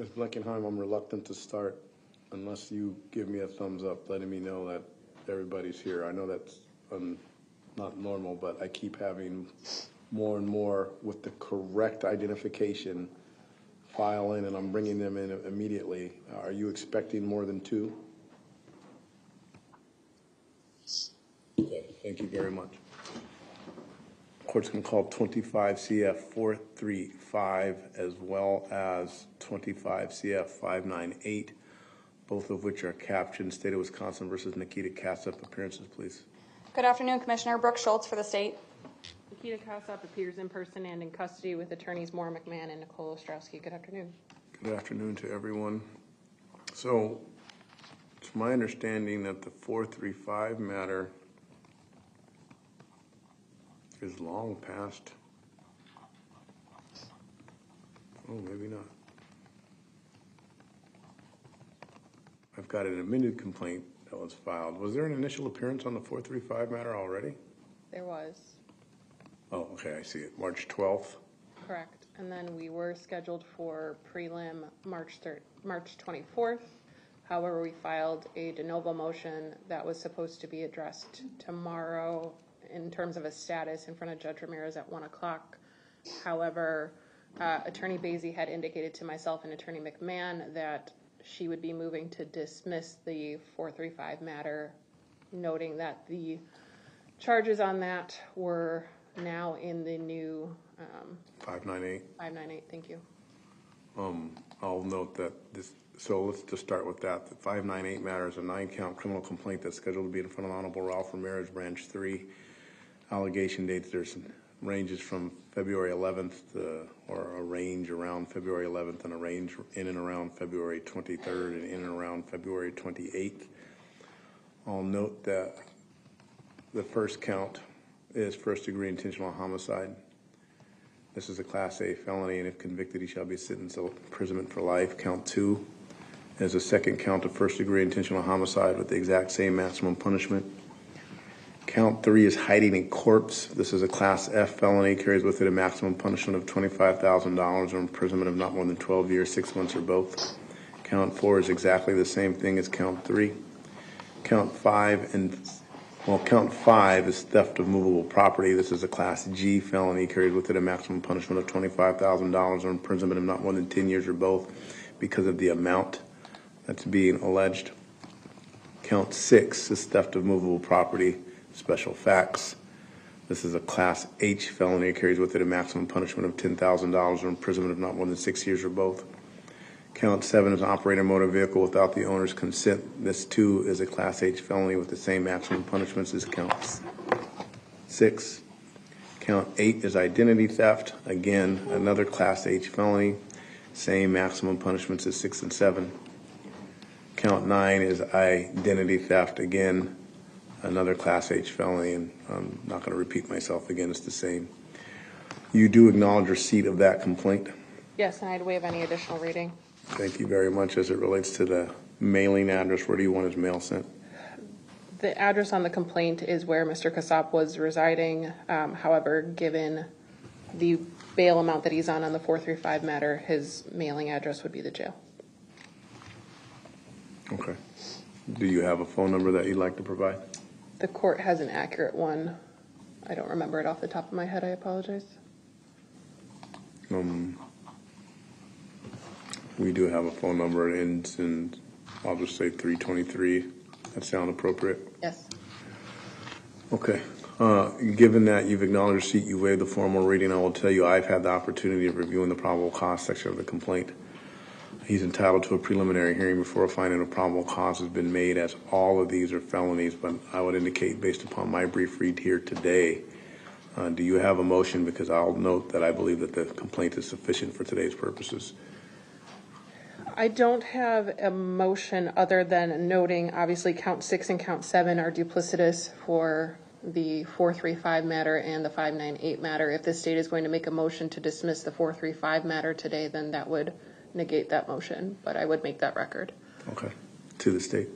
Ms. Blankenheim, I'm reluctant to start unless you give me a thumbs up, letting me know that everybody's here. I know that's not normal, but I keep having more and more with the correct identification file in, and I'm bringing them in immediately. Are you expecting more than 2? Okay, thank you very much. Court's going to call 25 CF 435 as well as 25 CF 598, both of which are captioned State of Wisconsin versus Nikita Casap. Appearances, please. Good afternoon, Commissioner. Brooke Schultz for the state. Nikita Casap appears in person and in custody with attorneys Maura McMahon and Nicole Ostrowski. Good afternoon. Good afternoon to everyone. So it's my understanding that the 435 matter is long past. Oh, maybe not. I've got an amended complaint that was filed. Was there an initial appearance on the 435 matter already? There was. Oh, okay, I see it. March 12th. Correct. And then we were scheduled for prelim March 24th. However, we filed a de novo motion that was supposed to be addressed tomorrow in terms of a status in front of Judge Ramirez at 1 o'clock. However, Attorney Basie had indicated to myself and Attorney McMahon that she would be moving to dismiss the 435 matter, noting that the charges on that were now in the new 598. 598, thank you. I'll note that this, so let's just start with that. The 598 matter is a 9-count criminal complaint that's scheduled to be in front of Honorable Ralph Ramirez, Branch 3. Allegation dates, there's some ranges from February 11th or a range around February 11th and a range in and around February 23rd and in and around February 28th. I'll note that the first count is first-degree intentional homicide. This is a Class A felony, and if convicted, he shall be sentenced to imprisonment for life. Count 2 is a second count of first-degree intentional homicide with the exact same maximum punishment. Count 3 is hiding a corpse. This is a Class F felony, carries with it a maximum punishment of $25,000 or imprisonment of not more than 12 years, 6 months, or both. Count 4 is exactly the same thing as count 3. Count 5 is theft of movable property. This is a Class G felony, carries with it a maximum punishment of $25,000 or imprisonment of not more than 10 years or both because of the amount that's being alleged. Count 6 is theft of movable property, special facts. This is a Class H felony, carries with it a maximum punishment of $10,000 or imprisonment of not more than 6 years or both. Count 7 is operating a motor vehicle without the owner's consent. This too is a Class H felony with the same maximum punishments as count 6. Count 8 is identity theft. Again, another Class H felony, same maximum punishments as 6 and 7. Count 9 is identity theft. Again, another Class H felony, and I'm not going to repeat myself again. It's the same. You do acknowledge receipt of that complaint? Yes, and I'd waive any additional reading. Thank you very much. As it relates to the mailing address, where do you want his mail sent? The address on the complaint is where Mr. Casap was residing. However, given the bail amount that he's on the 435 matter, his mailing address would be the jail. Okay. Do you have a phone number that you'd like to provide? The court has an accurate one. I don't remember it off the top of my head. I apologize. We do have a phone number. It ends in, I'll just say 323. That sound appropriate? Yes. Okay. Given that you've acknowledged receipt, you waived the formal reading, I will tell you I've had the opportunity of reviewing the probable cause section of the complaint. He's entitled to a preliminary hearing before a finding of probable cause has been made, as all of these are felonies, but I would indicate based upon my brief read here today, do you have a motion? Because I'll note that I believe that the complaint is sufficient for today's purposes. I don't have a motion other than noting obviously count 6 and count 7 are duplicitous for the 435 matter and the 598 matter. If the state is going to make a motion to dismiss the 435 matter today, then that would negate that motion, but I would make that record. Okay. To the state.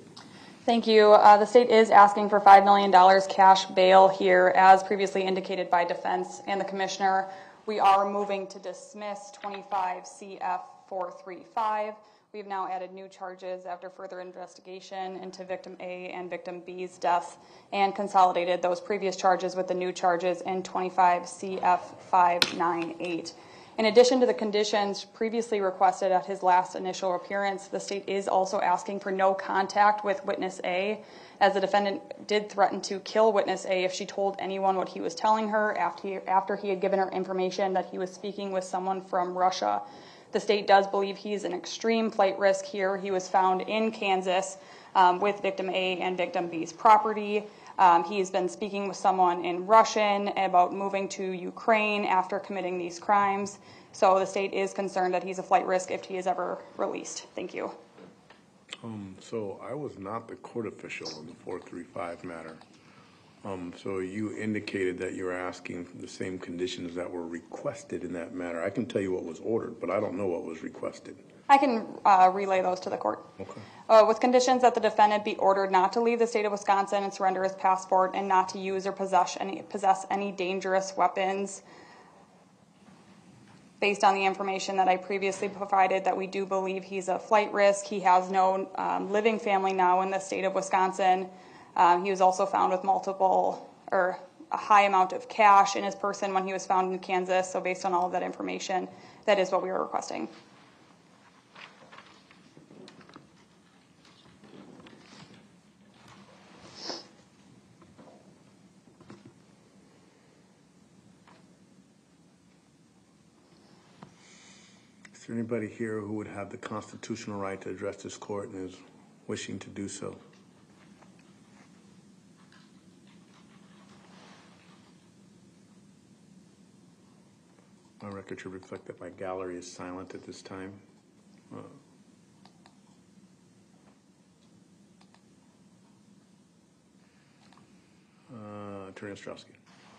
Thank you. The state is asking for $5 million cash bail here, as previously indicated by defense and the commissioner. We are moving to dismiss 25 CF 435. We've now added new charges after further investigation into victim A and victim B's death and consolidated those previous charges with the new charges in 25 CF 598. In addition to the conditions previously requested at his last initial appearance, the state is also asking for no contact with witness A, as the defendant did threaten to kill witness A if she told anyone what he was telling her after he had given her information that he was speaking with someone from Russia. The state does believe he's an extreme flight risk here. He was found in Kansas with victim A and victim B's property. He's been speaking with someone in Russian about moving to Ukraine after committing these crimes. So the state is concerned that he's a flight risk if he is ever released. Thank you. So I was not the court official in the 435 matter. So you indicated that you were asking for the same conditions that were requested in that matter. I can tell you what was ordered, but I don't know what was requested. I can relay those to the court. Okay. With conditions that the defendant be ordered not to leave the state of Wisconsin and surrender his passport, and not to use or possess any dangerous weapons. Based on the information that I previously provided, that we do believe he's a flight risk. He has no living family now in the state of Wisconsin. He was also found with a high amount of cash in his person when he was found in Kansas. So based on all of that information, that is what we were requesting. Is there anybody here who would have the constitutional right to address this court and is wishing to do so? My record should reflect that my gallery is silent at this time. Attorney Ostrowski.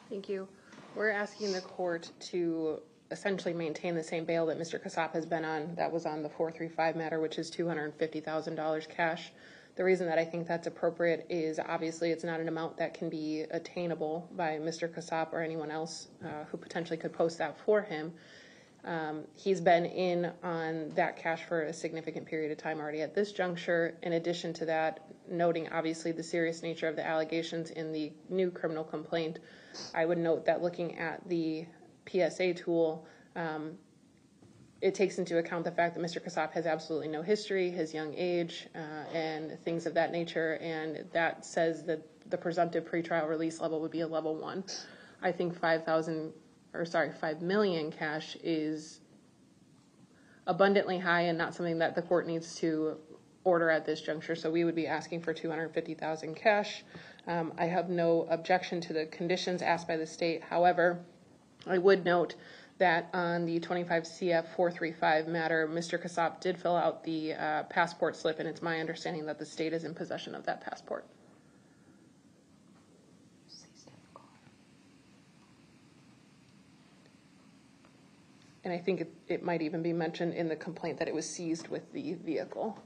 Thank you. We're asking the court to essentially maintain the same bail that Mr. Casap has been on. That was on the 435 matter, which is $250,000 cash. The reason that I think that's appropriate is obviously it's not an amount that can be attainable by Mr. Casap or anyone else who potentially could post that for him. He's been in on that cash for a significant period of time already at this juncture. In addition to that, noting obviously the serious nature of the allegations in the new criminal complaint, I would note that looking at the PSA tool, it takes into account the fact that Mr. Casap has absolutely no history, his young age, and things of that nature, and that says that the presumptive pretrial release level would be a level 1. I think $5 million cash is abundantly high and not something that the court needs to order at this juncture. So we would be asking for $250,000 cash. I have no objection to the conditions asked by the state. However, I would note that on the 25 CF 435 matter, Mr. Casap did fill out the passport slip, and it's my understanding that the state is in possession of that passport. And I think it might even be mentioned in the complaint that it was seized with the vehicle.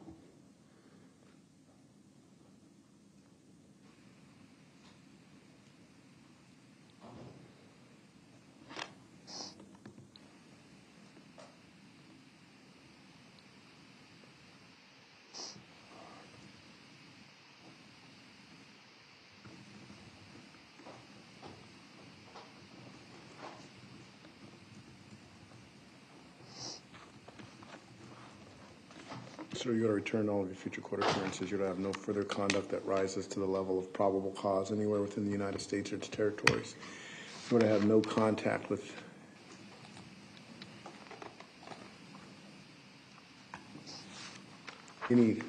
So you're going to return all of your future court appearances. You're going to have no further conduct that rises to the level of probable cause anywhere within the United States or its territories. You're going to have no contact with any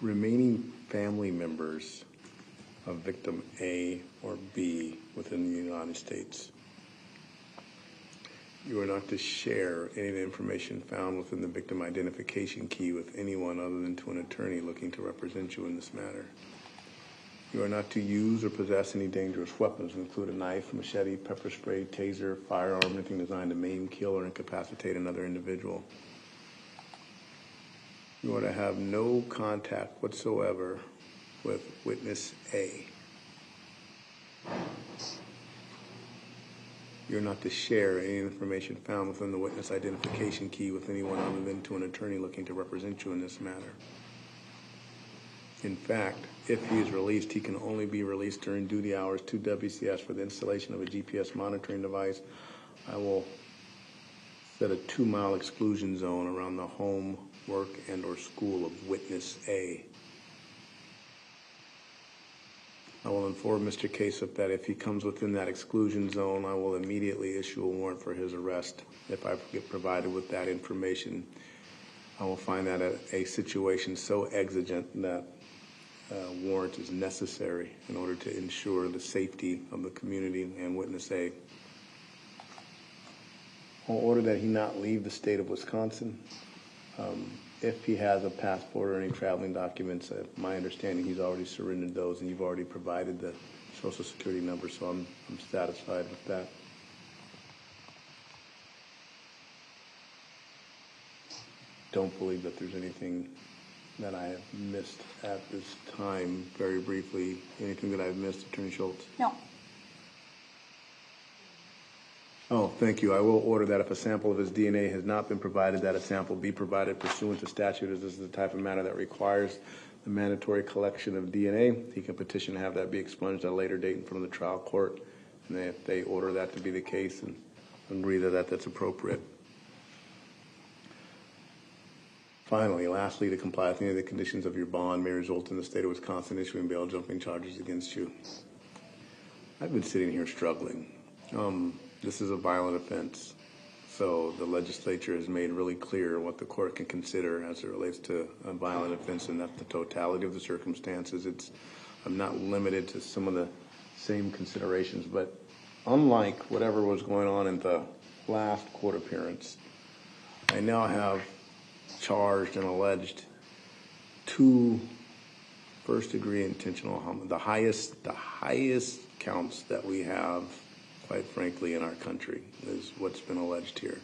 remaining family members of victim A or B within the United States. You are not to share any of the information found within the victim identification key with anyone other than to an attorney looking to represent you in this matter. You are not to use or possess any dangerous weapons, include a knife, machete, pepper spray, taser, firearm, anything designed to maim, kill, or incapacitate another individual. You are to have no contact whatsoever with witness A. You're not to share any information found within the witness identification key with anyone other than to an attorney looking to represent you in this matter. In fact, if he is released, he can only be released during duty hours to WCS for the installation of a GPS monitoring device. I will set a 2-mile exclusion zone around the home, work, and/or school of witness A. I will inform Mr. Casap that if he comes within that exclusion zone, I will immediately issue a warrant for his arrest. If I get provided with that information, I will find that a situation so exigent that warrant is necessary in order to ensure the safety of the community and witness A. I'll order that he not leave the state of Wisconsin. If he has a passport or any traveling documents, my understanding he's already surrendered those and you've already provided the Social Security number, so I'm satisfied with that. Don't believe that there's anything that I have missed at this time. Very briefly, anything that I've missed, Attorney Schultz? No. Oh, thank you. I will order that if a sample of his DNA has not been provided, that a sample be provided pursuant to statute, as this is the type of matter that requires the mandatory collection of DNA. He can petition to have that be expunged at a later date in front of the trial court. And if they order that to be the case and agree that that's appropriate. Finally, lastly, to comply with any of the conditions of your bond may result in the state of Wisconsin issuing bail jumping charges against you. I've been sitting here struggling. This is a violent offense, so the legislature has made really clear what the court can consider as it relates to a violent offense, and that's the totality of the circumstances. I'm not limited to some of the same considerations, but unlike whatever was going on in the last court appearance, I now have charged and alleged 2 first-degree intentional homicide, the highest counts that we have, quite frankly, in our country, is what's been alleged here.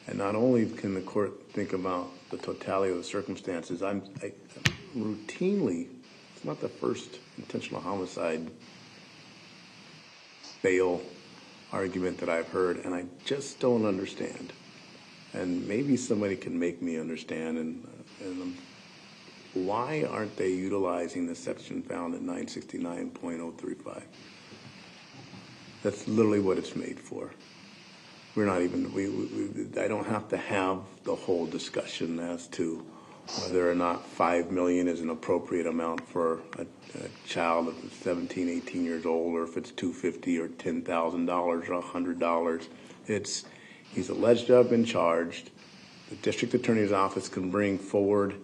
And not only can the court think about the totality of the circumstances, I routinely, it's not the first intentional homicide bail argument that I've heard, and I just don't understand. And maybe somebody can make me understand, and why aren't they utilizing the section found in 969.035? That's literally what it's made for. We're not even, I don't have to have the whole discussion as to whether or not $5 million is an appropriate amount for a child of 17, 18 years old, or if it's $250 or $10,000 or $100. He's alleged to have been charged. The district attorney's office can bring forward,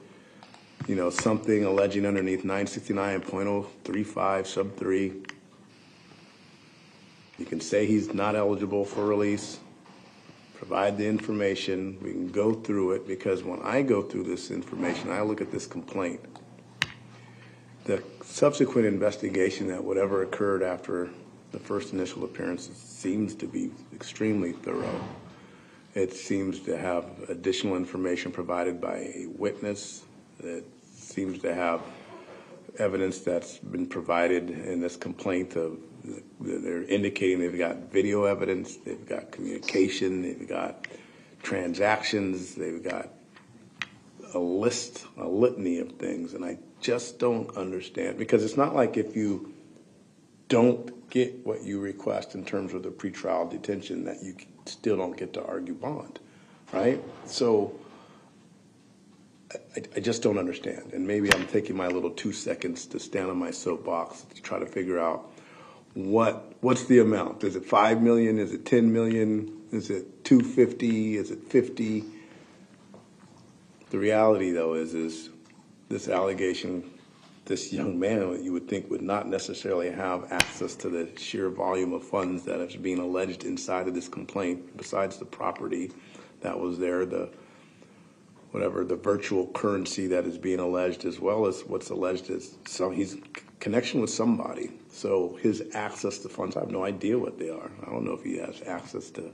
something alleging underneath 969.035 sub 3. You can say he's not eligible for release, provide the information, we can go through it, because when I go through this information, I look at this complaint. The subsequent investigation that whatever occurred after the first initial appearance seems to be extremely thorough. It seems to have additional information provided by a witness. It seems to have evidence that's been provided in this complaint of they're indicating they've got video evidence, they've got communication, they've got transactions, they've got a litany of things, and I just don't understand, because it's not like if you don't get what you request in terms of the pretrial detention that you still don't get to argue bond, right? So I just don't understand, and maybe I'm taking my little 2 seconds to stand on my soapbox to try to figure out what's the amount. Is it 5 million? Is it 10 million? Is it 250? Is it 50? The reality, though, is this allegation, this young man that you would think would not necessarily have access to the sheer volume of funds that is being alleged inside of this complaint, besides the property that was there, the virtual currency that is being alleged, as well as what's alleged is, so he's connection with somebody. So his access to funds, I have no idea what they are. I don't know if he has access to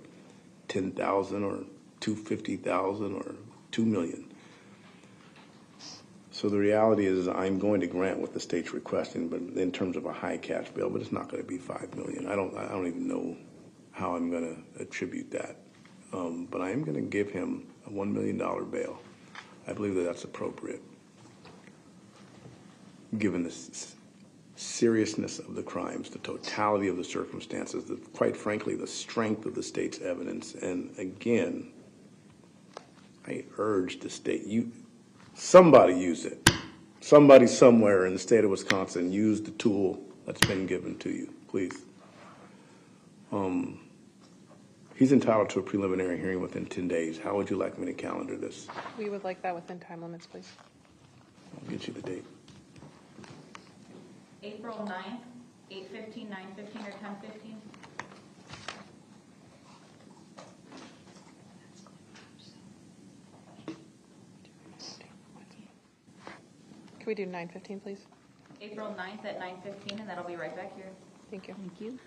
10,000 or 250,000 or 2 million. So the reality is I'm going to grant what the state's requesting, but in terms of a high cash bail, but it's not going to be 5 million. I don't even know how I'm going to attribute that. But I am going to give him a $1 million bail. I believe that that's appropriate, given the seriousness of the crimes, the totality of the circumstances, quite frankly, the strength of the state's evidence. And again, I urge the state, somebody use it. Somebody somewhere in the state of Wisconsin use the tool that's been given to you, please. He's entitled to a preliminary hearing within 10 days. How would you like me to calendar this? We would like that within time limits, please. I'll get you the date. April 9th, 8:15, 9:15, or 10:15? Can we do 9:15, please? April 9th at 9:15, and that'll be right back here. Thank you. Thank you.